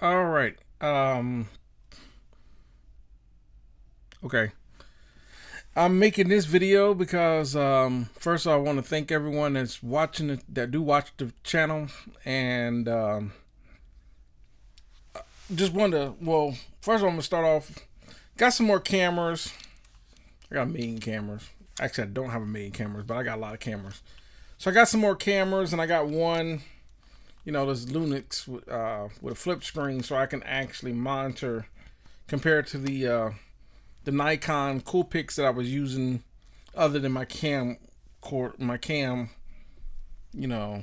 All right. Okay. I'm making this video because first I want to thank everyone that's watching that do watch the channel, and just want to. Well, first I'm gonna start off. Got some more cameras. I got a million cameras. Actually, I don't have a million cameras, but I got a lot of cameras. So I got some more cameras, and I got one. This Lumix with a flip screen, so I can actually monitor compared to the Nikon Coolpix that I was using, other than my you know,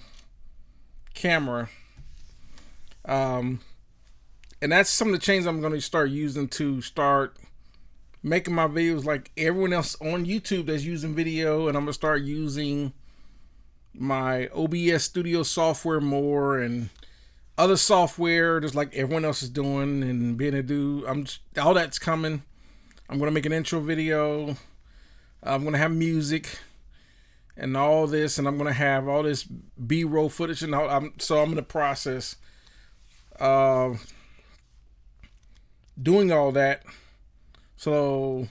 camera. Um, and that's some of the changes I'm going to start using to start making my videos like everyone else on YouTube that's using video. And I'm going to start using my OBS Studio software more and other software just like everyone else is doing and being able to do. All that's coming. I'm going to make an intro video. I'm going to have music and all this, and I'm going to have all this B-roll footage, and so I'm in the process of doing all that. So,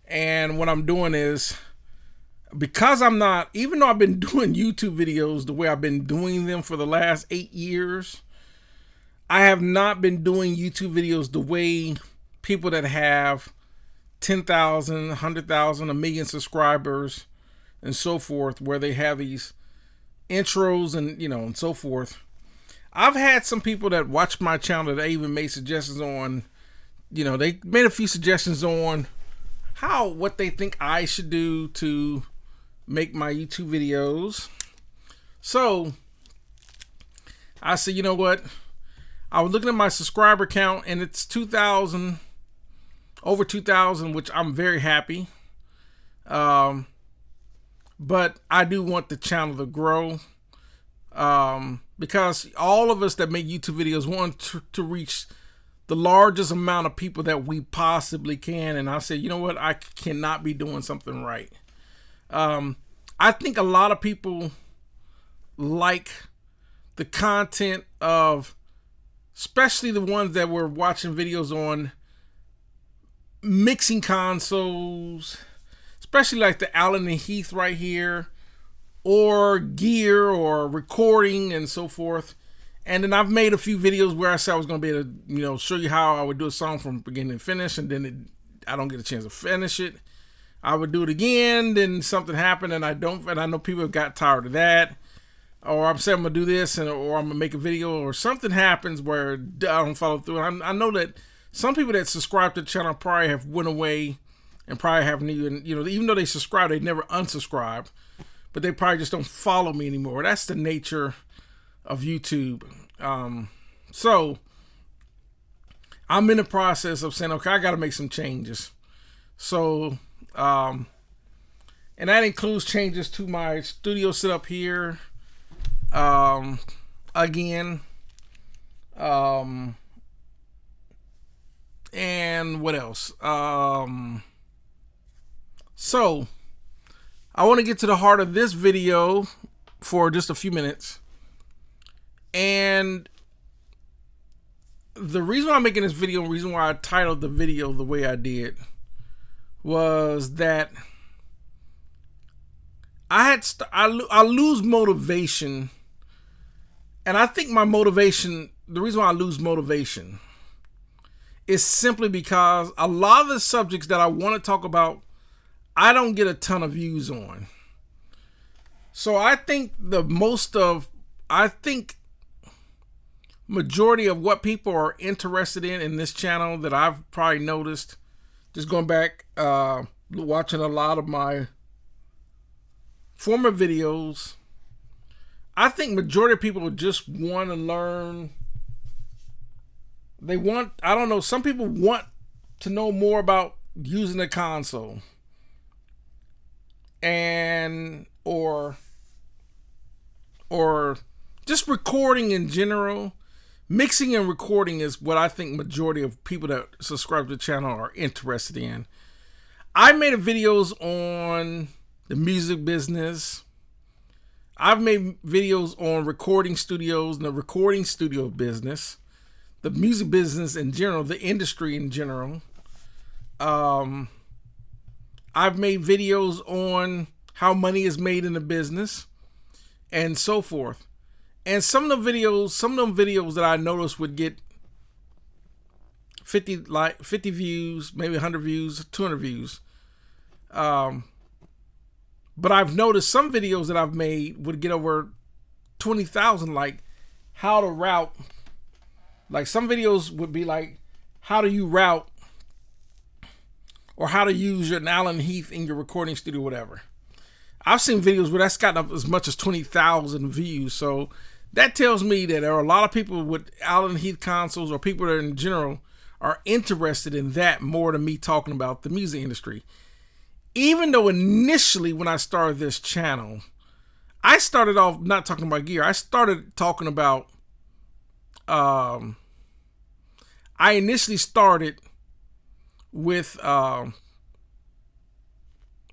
and what I'm doing is, because I'm not, even though I've been doing YouTube videos the way I've been doing them for the last 8 years, I have not been doing YouTube videos the way people that have 10,000, 100,000, a million subscribers and so forth, where they have these intros and and so forth. I've had some people that watch my channel that I even made suggestions on. They made a few suggestions on what they think I should do to make my YouTube videos. So I said, you know what? I was looking at my subscriber count, and it's 2,000, over 2,000, which I'm very happy. But I do want the channel to grow, because all of us that make YouTube videos want to reach the largest amount of people that we possibly can. And I said, you know what? I cannot be doing something right. I think a lot of people like the content of, especially the ones that were watching videos on mixing consoles, especially like the Allen and Heath right here, or gear or recording and so forth. And then I've made a few videos where I said I was going to be able to, show you how I would do a song from beginning to finish, and then I don't get a chance to finish it. I would do it again, then something happened, and I know people have got tired of that. Or I'm saying I'm going to do this, or I'm going to make a video, or something happens where I don't follow through. And I know that some people that subscribe to the channel probably have went away and probably haven't even though they subscribe, they never unsubscribe, but they probably just don't follow me anymore. That's the nature of YouTube. So I'm in the process of saying, okay, I got to make some changes. So, and that includes changes to my studio setup here. Again, and what else? So I want to get to the heart of this video for just a few minutes. And the reason why I'm making this video, the reason why I titled the video the way I did, was that I lose motivation. And I think my motivation, the reason why I lose motivation, is simply because a lot of the subjects that I want to talk about, I don't get a ton of views on. So I think majority of what people are interested in this channel, that I've probably noticed, just going back, watching a lot of my former videos, I think majority of people just want to learn. I don't know, some people want to know more about using a console and or just recording in general. Mixing and recording is what I think majority of people that subscribe to the channel are interested in. I made videos on the music business. I've made videos on recording studios and the recording studio business. the music business in general, the industry in general. I've made videos on how money is made in the business and so forth. And some of them videos that I noticed would get 50 views, maybe 100 views, 200 views. But I've noticed some videos that I've made would get over 20,000, like how to route. Like some videos would be like, how do you route, or how to use your Allen Heath in your recording studio, whatever. I've seen videos where that's gotten up as much as 20,000 views. So that tells me that there are a lot of people with Allen Heath consoles, or people that in general are interested in that more than me talking about the music industry. Even though initially when I started this channel, I started off not talking about gear. I started talking about, I initially started with the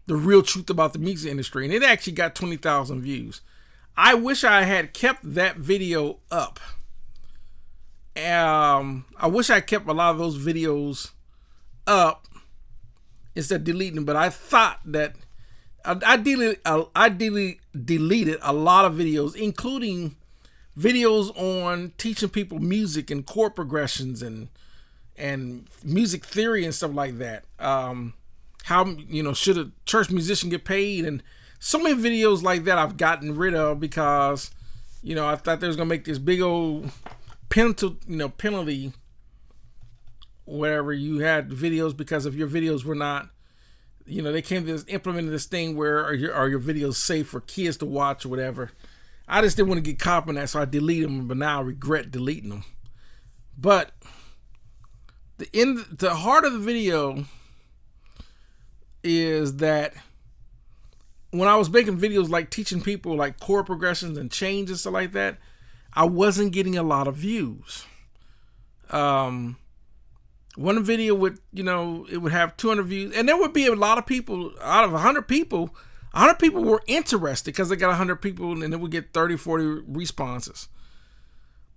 real truth about the music industry, and it actually got 20,000 views. I wish I had kept that video up. I wish I kept a lot of those videos up instead of deleting them, but I thought that I deleted a lot of videos, including videos on teaching people music and chord progressions and music theory and stuff like that. How, you know, should a church musician get paid? And so many videos like that I've gotten rid of because, you know, I thought they was gonna make this big old penalty, wherever you had videos, because if your videos were not, you know, they came to this, implemented this thing where are your videos safe for kids to watch or whatever. I just didn't want to get caught up in that, so I deleted them, but now I regret deleting them. But the heart of the video is that when I was making videos like teaching people like chord progressions and changes and stuff like that, I wasn't getting a lot of views. One video would, you know, it would have 200 views, and there would be a lot of people. Out of 100 people, 100 people were interested because they got 100 people, and it would get 30, 40 responses.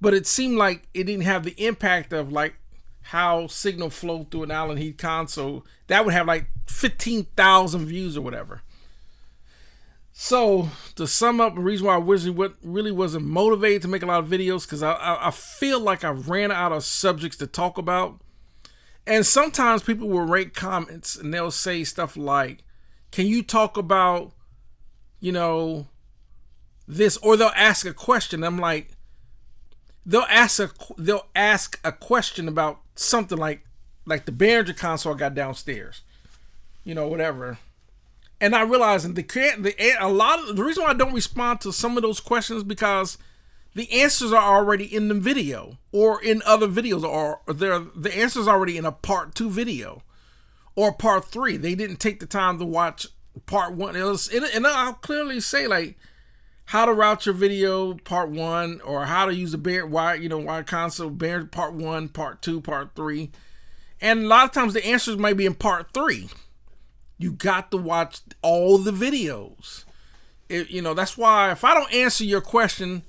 But it seemed like it didn't have the impact of like how signal flowed through an Allen Heath console. That would have like 15,000 views or whatever. So to sum up, the reason why I really wasn't motivated to make a lot of videos, because I feel like I ran out of subjects to talk about. And sometimes people will rate comments and they'll say stuff like, can you talk about, you know, this? Or they'll ask a question. I'm like, they'll ask a question about something like the Behringer console I got downstairs, you know, whatever. And I realized the reason why I don't respond to some of those questions, because the answers are already in the video or in other videos, or the answers already in a part 2 video or part 3. They didn't take the time to watch part 1. And I'll clearly say like how to route your video part 1, or how to use the wired console Behringer part 1, part 2, part 3. And a lot of times the answers may be in part 3. You got to watch all the videos. That's why if I don't answer your question,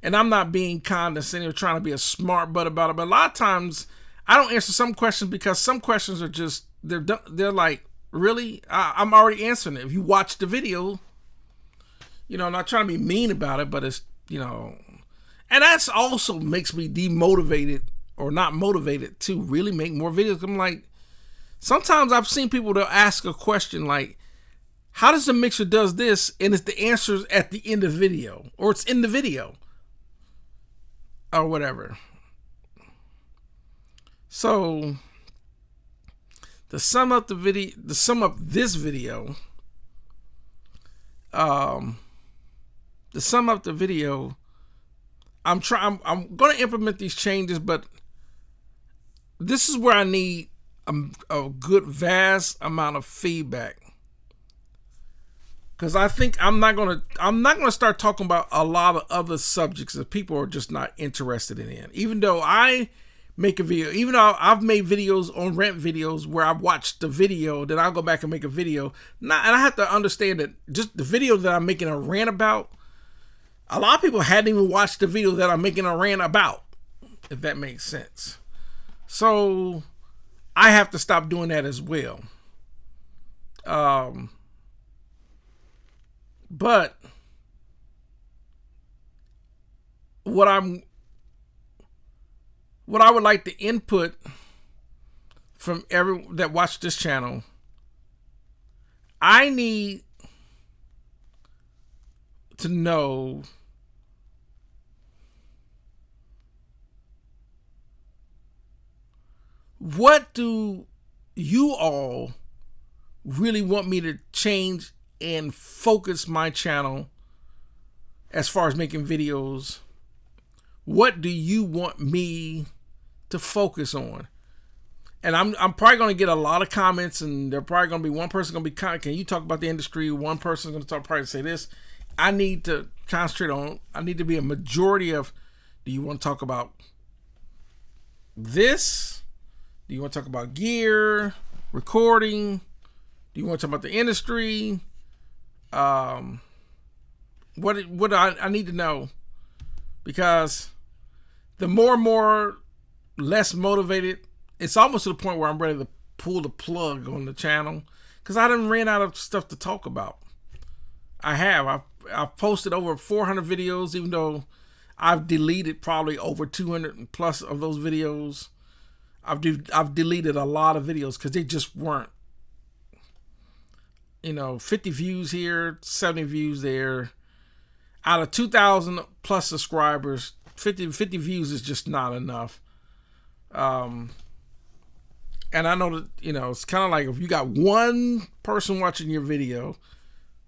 and I'm not being condescending or trying to be a smart butt about it, but a lot of times I don't answer some questions because some questions are just, they're like, really? I'm already answering it. If you watch the video, you know, I'm not trying to be mean about it, but it's, you know, and that's also makes me demotivated or not motivated to really make more videos. I'm like, sometimes I've seen people that ask a question like, how does the mixer does this? And it's the answers at the end of the video, or it's in the video or whatever. So to sum up this video, I'm going to implement these changes, but this is where I need a good vast amount of feedback, because I think I'm not gonna start talking about a lot of other subjects that people are just not interested in. Even though I make a video, even though I've made videos on rant videos where I've watched the video, then I'll go back and make a video. And I have to understand that just the video that I'm making a rant about, a lot of people hadn't even watched the video that I'm making a rant about. if that makes sense. So I have to stop doing that as well. But what I would like to input from everyone that watched this channel, I need to know what do you all really want me to change and focus my channel as far as making videos. What do you want me to focus on? And I'm probably going to get a lot of comments, and there probably going to be one person going to be, can you talk about the industry? One person's going to probably say this. I need to concentrate on, I need to be a majority of, do you want to talk about this? Do you want to talk about gear, recording? Do you want to talk about the industry? What I need to know, because the more and more less motivated, it's almost to the point where I'm ready to pull the plug on the channel, because I done ran out of stuff to talk about. I've posted over 400 videos, even though I've deleted probably over 200 plus of those videos. I've deleted a lot of videos because they just weren't, 50 views here, 70 views there. Out of 2,000 plus subscribers, 50 views is just not enough. And I know that, it's kind of like if you got one person watching your video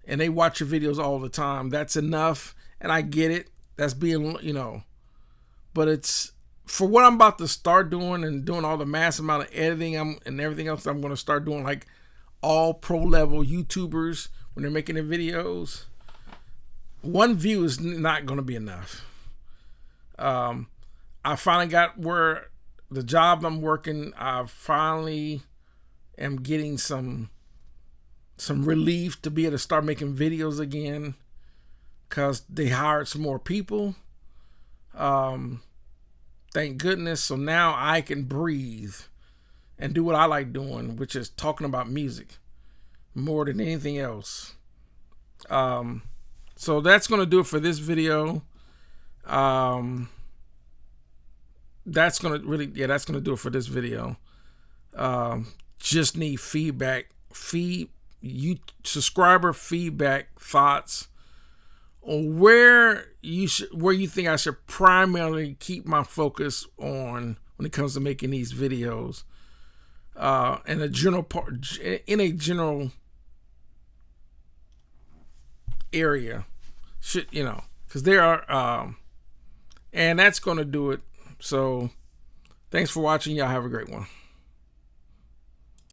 and they watch your videos all the time, that's enough. And I get it. That's being, but it's for what I'm about to start doing and doing all the mass amount of editing and everything else I'm going to start doing, like all pro level YouTubers when they're making their videos. One view is not going to be enough. I finally got where the job I'm working, I finally am getting some relief to be able to start making videos again, because they hired some more people. Thank goodness. So now I can breathe and do what I like doing, which is talking about music more than anything else. So that's going to do it for this video. That's going to do it for this video. Just need feedback, subscriber feedback, thoughts on where you think I should primarily keep my focus on when it comes to making these videos. In a general area, because there are, and that's going to do it. So thanks for watching. Y'all have a great one.